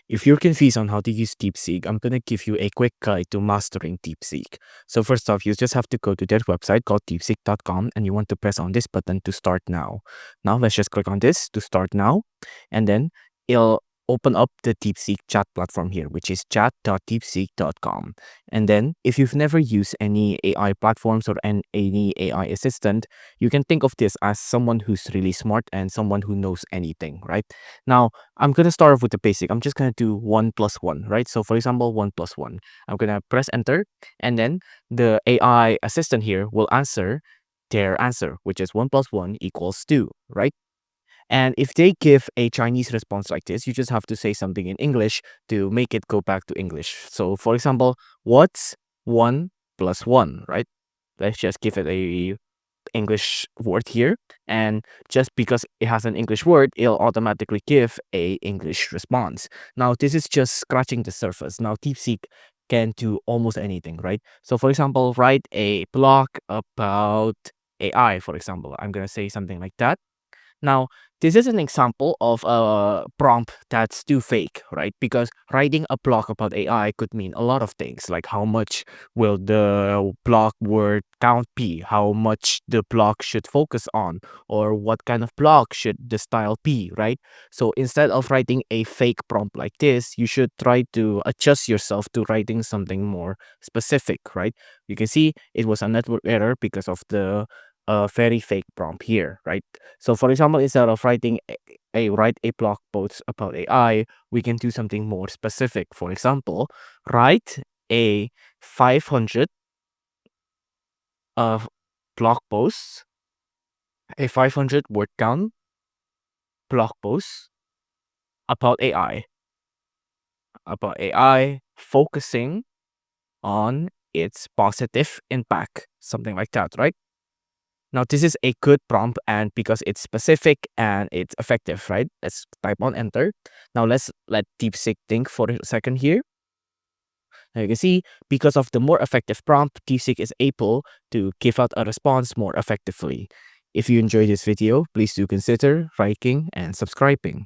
If you're confused on how to use DeepSeek, I'm going to give you a quick guide to mastering DeepSeek. So first off, you just have to go to their website called deepseek.com and you want to press on this button to start now. Now let's just click on this to start now, and then it'll open up the DeepSeek chat platform here, which is chat.deepseek.com. And then if you've never used any AI platforms or any AI assistant, you can think of this as someone who's really smart and someone who knows anything, right? Now, I'm going to start off with the basic. I'm just going to do 1 plus 1, right? So for example, 1 plus 1. I'm going to press enter, and then the AI assistant here will answer their answer, which is 1 plus 1 equals 2, right? And if they give a Chinese response like this, you just have to say something in English to make it go back to English. So for example, what's 1 plus 1, right? Let's just give it a English word here, and just because it has an English word, it'll automatically give a English response. Now this is just scratching the surface. Now DeepSeek can do almost anything, right? So for example, write a blog about AI, for example. I'm gonna say something like that. Now, this is an example of a prompt that's too fake, right? Because writing a blog about AI could mean a lot of things, like how much will the blog word count be, how much the blog should focus on, or what kind of blog should the style be, right? So instead of writing a fake prompt like this, you should try to adjust yourself to writing something more specific, right? You can see it was a network error because of the very fake prompt here, right? So for example, instead of writing write a blog post about AI, we can do something more specific. For example, write a 500 uh, blog post, a 500 word count blog post about AI, focusing on its positive impact, something like that, right? Now, this is a good prompt, and because it's specific and it's effective, right? Let's type on enter. Now, let's let DeepSeek think for a second here. Now, you can see because of the more effective prompt, DeepSeek is able to give out a response more effectively. If you enjoyed this video, please do consider liking and subscribing.